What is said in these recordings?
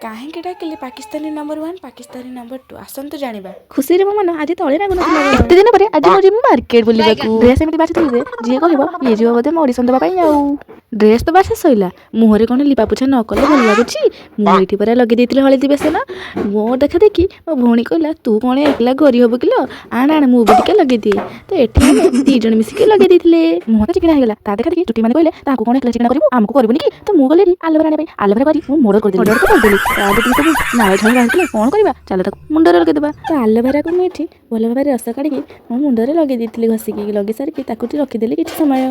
କାହିଁକି ଡାକିଲେ Pakistani number 1 Pakistani number 2 ଆସନ୍ତୁ ଜାଣିବା। ଖୁସିରେ ମୋ ମନ ଆଜି ତଳେ ଲାଗୁନଥିଲା। ଏତେ ଦିନ ପରେ ଆଜି ମୁଁ ଯିବି ମାର୍କେଟ ବୁଲିବାକୁ। ଡ୍ରେସ୍ ଏମିତି ବାଛିଥିଲି ଯେ ଯିଏ କହିବ ଇଏ ଯିବ ବୋଧେ ଅଡିସନ୍ ଦେବା ପାଇଁ। ଆଉ ଡ୍ରେସ୍ ତ ବାଛା ସଇଲା, ମୁହଁରେ କ'ଣ ଲିପା ପୋଛା ନ କଲେ ଭଲ ଲାଗୁଛି? ମୁଁ ଏଇଠି ପରା ଲଗେଇ ଦେଇଥିଲି ହଳଦୀ ବେସନ। ମୋ ଦେଖା ଦେଖି ମୋ ଭଉଣୀ କହିଲା ତୁ କ'ଣ ଏକଲା ଗରି ହବୁ କିଲୋ, ଆଣ ମୁଁ ବି ଟିକେ ଲଗେଇଦିଏ। ତ ଏଠି ଆମେ 2 ଜଣ ମିଶିକି ଲଗେଇ ଦେଇଥିଲେ। ମୁହଁ ତ ଚିକିଣା ହେଇଗଲା। ତା ଦେଖା ଦେଖି ଚୁଟି ମାନେ କହିଲେ ତାଙ୍କୁ କ'ଣ ଏକଲା ଚିକିଣା କରିବୁ, ଆମକୁ କରିବୁନି କି? ତ ମୁଁ ଗଲି ଆଲୋଭେରା ଆଣିବା ପାଇଁ। ଆଲୋଭେରା କରି ମୁଁ ମର୍ଡର କରିଦେଲି। ତା ଯେତିକି ସବୁ ନାଳ ଝାଳ ବାହାରିଥିଲା କ'ଣ କରିବା, ଚାଲ ତାକୁ ମୁଣ୍ଡରେ ଲଗେଇଦେବା। ତ ଆଲୋଭେରାକୁ ମୁଁ ଏଠି ଭଲ ଭାବରେ ରସ କାଢ଼ିକି ମୋ ମୁଣ୍ଡରେ ଲଗେଇ ଦେଇଥିଲି ଘଷିକି। ଲଗେଇ ସାରିକି ତାକୁ ରଖିଦେଲି କିଛି ସମୟ।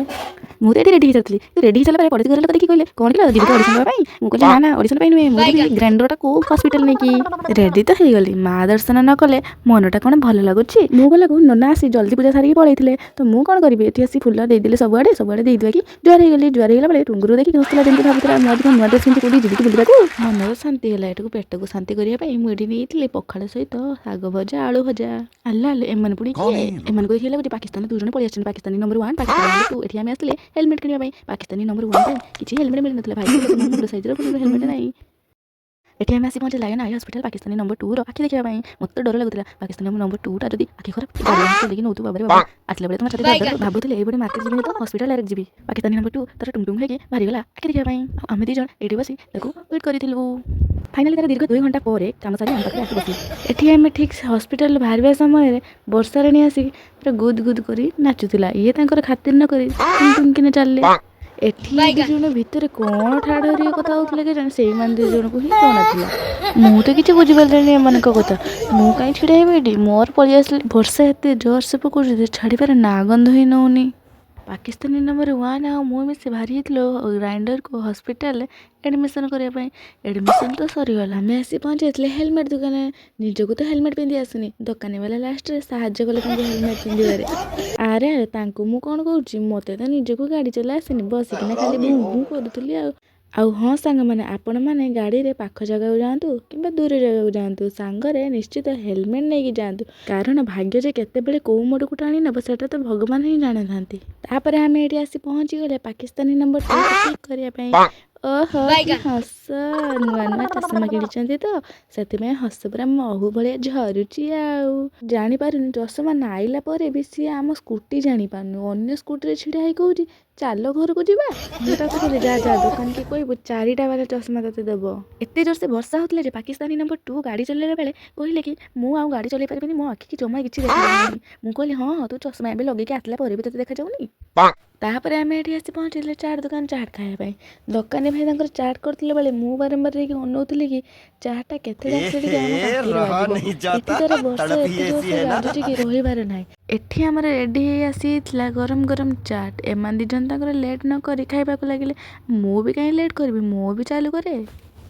ମୁଁ ତ ଏଠି ରେଡ଼ି ହେଇସାରିଥିଲି। ରେଡ଼ି ହେଇସାରିଲା ପରେ ପଡ଼ିଶା ଘର ଲୋକ ଦେଖି କହିଲେ କ'ଣ କିଲୋ ଯିବି ଅଡ଼ିସନ୍ ଦେବା ପାଇଁ? ମୁଁ କହିଲି ନା ଅଡ଼ିସନ୍ ପାଇଁ ନୁହେଁ, ମୁଁ ଯିବି ଗ୍ରାଇଣ୍ଡରଟା କୋଉ ହସ୍ପିଟାଲ ନେଇକି। ରେଡ଼ି ତ ହେଇଗଲି, ମା ଦର୍ଶନ ନ କଲେ ମନଟା କ'ଣ ଭଲ ଲାଗୁଛି? ମୁଁ ଗଲାକୁ ନନା ଆସି ଜଲ୍ଦି ପୂଜା ସାରିକି ପଳେଇଥିଲେ। ତ ମୁଁ କ'ଣ କରିବି, ଏଠି ଆସି ଫୁଲ ଦେଇଦେଲି ସବୁଆଡ଼େ ଦେଇଦେବାକି ଜୁହାର ହେଇଗଲି। ଜୁହାର ହେଇଗଲା ବେଳେ ଟୁଙ୍ଗୁରୁ ଦେଖିକି ହସୁଥିଲା, ଯେମିତି ଭାବୁଥିଲା ମୁଁ ଆଜି କ'ଣ ନୂଆ ଡ୍ରେସ୍ ପିନ୍ଧି କୋଉଠି ଯିବି କି ବୁଲିବାକୁ। ମନର ଶାନ୍ତି ହେଲା। ଏଠକୁ ପେଟକୁ ଶାନ୍ତି କରିବା ପାଇଁ ମୁଁ ଏଠି ନେଇଥିଲି ପଖାଳ ସହିତ ଶାଗ ଭଜା, ଆଳୁ ଭଜା। ଆଲୋ ଏମାନେ ପୁଣି କିଏ? ଏମାନଙ୍କୁ ଦେଖି ଲାଗୁଛି ପାକିସ୍ତାନ 2 ଜଣ ପଳେଇ ଆସିଛନ୍ତି। Pakistani number 1 Pakistani number 2। ଏଠି ଆମେ ଆସିଥିଲେ ହେଲମେଟ୍ କିଣିବା ପାଇଁ। ପାକିସ୍ତାନୀ ନମ୍ବର 1 ପାଇଁ କିଛି ହେଲମେଟ୍ ମିଳିନଥିଲା। ଭାଇ ମୋ ମୁଣ୍ଡ ସାଇଜ୍ର ହେଲମେଟ୍ ନାହିଁ। ଏଠି ଆମେ ଆସି ପହଞ୍ଚିଲା lion eye hospital Pakistani number 2ର ଆଖି ଦେଖିବା ପାଇଁ। ମୋତେ ଡର ଲାଗୁଥିଲା ପାକିସ୍ତାନୀ ନମ୍ବର 2ଟା ଯଦି ଆଖି ଖରାପ ଗାଡ଼ି ନଉଥିବ। ବାବା ଆସିଲା ବେଳେ ତ ଛାତି ଭାବୁଥିଲେ ଏଇପଟେ ମାର୍କେଟ ଯିବି ତ ହସ୍ପିଟାଲ ଡାଇରେକ୍ଟ ଯିବି। ପାକିସ୍ତାନୀ ନମ୍ବର 2 ତାର ଟୁଙ୍ଗ ହେଇକି ବାହାରିଗଲା ଆଖି ଦେଖିବା ପାଇଁ। ଆଉ ଆମେ 2 ଜଣ ଏଇଠି ବସି ତାକୁ ୱେଟ୍ କରିଥିଲୁ। ଫାଇନାଲି ତାର ଦୀର୍ଘ 2 ଘଣ୍ଟା ପରେ କାମ ସାରି ଆମ ପାଖରେ ଆସି ବସିଲେ। ଏଠି ଆମେ ଠିକ୍ ହସ୍ପିଟାଲ ବାହାରିବା ସମୟରେ ବର୍ଷାରାଣୀ ଆସିକି ପୁରା ଗୁଦ ଗୁଦ କରି ନାଚୁଥିଲା। ଇଏ ତାଙ୍କର ଖାତିର ନ କରି ଟୁଙ୍କିନା ଚାଲିଲେ। ଏଠି 2 ଜଣ ଭିତରେ କ'ଣ ଠାଡ଼ ହରିକା କଥା ହଉଥିଲେ କେଜାଣି, ସେଇମାନେ 2 ଜଣଙ୍କୁ ହିଁ ଜଣାଥିଲା। ମୁଁ ତ କିଛି ବୁଝିପାରିଲିନି ଏମାନଙ୍କ କଥା। ମୁଁ କାହିଁ ଛିଡ଼ା ହେବି ଏଠି, ମୋର ପଳେଇ ଆସିଲି। ବର୍ଷା ଏତେ ଜୋରସେ ପକଉଛି ଯେ ଛାଡ଼ିବାର ନାଁ ଗନ୍ଧ ହିଁ ନେଉନି। ପାକିସ୍ତାନୀ ନମ୍ବର 1 ଆଉ ମୁଁ ମିଶି ବାହାରି ଯାଇଥିଲୁ ଗ୍ରାଇଣ୍ଡରକୁ ହସ୍ପିଟାଲରେ ଆଡ଼ମିସନ୍ କରିବା ପାଇଁ। ଆଡ଼ମିସନ୍ ତ ସରିଗଲା। ଆମେ ଆସି ପହଞ୍ଚିଯାଇଥିଲେ ହେଲମେଟ୍ ଦୋକାନରେ। ନିଜକୁ ତ ହେଲମେଟ୍ ପିନ୍ଧି ଆସୁନି, ଦୋକାନୀବାଲା ଲାଷ୍ଟରେ ସାହାଯ୍ୟ କଲେ ତାଙ୍କୁ ହେଲମେଟ୍ ପିନ୍ଧିବାରେ। ଆରେ ତାଙ୍କୁ ମୁଁ କ'ଣ କହୁଛି, ମୋତେ ତ ନିଜକୁ ଗାଡ଼ି ଚଲା ଆସିନି, ବସିକିନା ଖାଲି ଭୁଁ ଭୁଁ କରୁଥିଲି। ଆଉ ହଁ ସାଙ୍ଗମାନେ, ଆପଣମାନେ ଗାଡ଼ିରେ ପାଖ ଜାଗାକୁ ଯାଆନ୍ତୁ କିମ୍ବା ଦୂର ଜାଗାକୁ ଯାଆନ୍ତୁ, ସାଙ୍ଗରେ ନିଶ୍ଚିତ ହେଲମେଟ୍ ନେଇକି ଯାଆନ୍ତୁ। କାରଣ ଭାଗ୍ୟ ଯେ କେତେବେଳେ କୋଉ ମୋଡ଼କୁ ଟାଣି ନେବ ସେଟା ତ ଭଗବାନ ହିଁ ଜାଣିଥାନ୍ତି। ତାପରେ ଆମେ ଏଠି ଆସି ପହଞ୍ଚିଗଲେ ପାକିସ୍ତାନୀ ନମ୍ବର 2 ଠିକ୍ କରିବା ପାଇଁ। ଓହୋ କି ହସ, ନୂଆ ନୂଆ ଚଷମା କିଣିଛନ୍ତି ତ ସେଥିପାଇଁ ହସ ପୁରା ମହୁ ଭଳିଆ ଝରୁଛି। ଆଉ ଜାଣିପାରୁନି ଚଷମା ନାଇଲା ପରେ ବି ସିଏ ଆମ ସ୍କୁଟି ଜାଣିପାରୁନି, ଅନ୍ୟ ସ୍କୁଟିରେ ଛିଡ଼ା ହେଇ କହୁଛି ଚାଲ ଘରକୁ ଯିବା। ମୁଁ ତାକୁ କହିଲି ଯା ଦୋକାନକି କହିବୁ 4ଟା ବାଲା ଚଷମା ତତେ ଦେବ। ଏତେ ଜୋରସେ ବର୍ଷା ହଉଥିଲା ଯେ ପାକିସ୍ତାନୀ ନମ୍ବର 2 ଗାଡ଼ି ଚଲେଇଲା ବେଳେ କହିଲେ କି ମୁଁ ଆଉ ଗାଡ଼ି ଚଲେଇ ପାରିବିନି, ମୋ ଆଖିକି ଜମା କିଛି ଦେଖାଯାଉନି। ମୁଁ କହିଲି ହଁ ତୁ ଚଷମା ଏବେ ଲଗେଇକି ଆସିଲା ପରେ ବି ତତେ ଦେଖାଯାଉନି। ତାପରେ ଆମେ ଏଠି ଆସି ପହଞ୍ଚିଲେ ଚାଟ୍ ଦୋକାନ ଚାଟ୍ ଖାଇବା ପାଇଁ। ଦୋକାନୀ ଭାଇ ତାଙ୍କର ଚାଟ୍ କରୁଥିଲା ବେଳେ ମୁଁ ବାରମ୍ବାର ହେଇକି ଅନଉଥିଲି କି ଚାଟ୍ଟା କେତେବେଳେ ଆସିଲେ ଟିକେ ଆମ ପାଟିରେ ବାଜିବ। ଏଠି ତାର ବର୍ଷା ଏତେ ଜୋରସେ ଗାଜୁଛି କି ରହିବାର ନାହିଁ। ଏଠି ଆମର ରେଡ଼ି ହେଇ ଆସିଥିଲା ଗରମ ଗରମ ଚାଟ୍। ଏମାନେ 2 ଜଣ ତାଙ୍କର ଲେଟ୍ ନ କରି ଖାଇବାକୁ ଲାଗିଲେ। ମୁଁ ବି କାହିଁ ଲେଟ୍ କରିବି, ମୁଁ ବି ଚାଲୁ କରେ।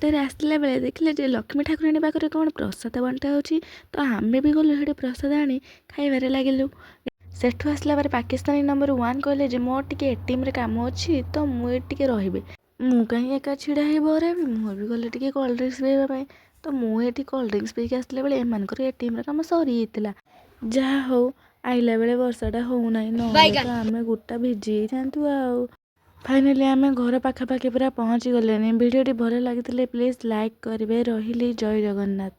ତରେ ଆସିଲା ବେଳେ ଦେଖିଲେ ଯେ ଲକ୍ଷ୍ମୀ ଠାକୁରାଣୀ ପାଖରେ କ'ଣ ପ୍ରସାଦ ବଣ୍ଟା ହେଉଛି। ତ ଆମେ ବି ଗଲୁ ସେଠି ପ୍ରସାଦ ଆଣି ଖାଇବାରେ ଲାଗିଲୁ। ସେଠୁ ଆସିଲା ପରେ ପାକିସ୍ତାନୀ ନମ୍ବର 1 କହିଲେ ଯେ ମୋର ଟିକେ ଏଟିଏମ୍ରେ କାମ ଅଛି, ତ ମୁଁ ଏଠି ଟିକେ ରହିବି। ମୁଁ କାହିଁ ଏକା ଛିଡ଼ା ହେଇ ବୋର୍ ହେବି, ମୁଁ ବି ଗଲି ଟିକେ କୋଲ୍ଡ ଡ୍ରିଙ୍କ୍ସ ପିଇବା ପାଇଁ। ତ ମୁଁ ଏଠି କୋଲ୍ଡ ଡ୍ରିଙ୍କ୍ସ ପିଇକି ଆସିଲା ବେଳେ ଏମାନଙ୍କର ଏଟିଏମ୍ର କାମ ସରିଯାଇଥିଲା। ଯାହା ହଉ ଆଇଲା ବେଳେ ବର୍ଷାଟା ହଉନାହିଁ, ନହେଲେ ତ ଆମେ ଗୋଟା ଭିଜି ଯାଇଥାନ୍ତୁ। ଆଉ ଫାଇନାଲି ଆମେ ଘର ପାଖାପାଖି ପୁରା ପହଞ୍ଚି ଗଲେଣି। ଭିଡ଼ିଓଟି ଭଲ ଲାଗିଥିଲେ ପ୍ଲିଜ୍ ଲାଇକ୍ କରିବେ। ରହିଲି, ଜୟ ଜଗନ୍ନାଥ।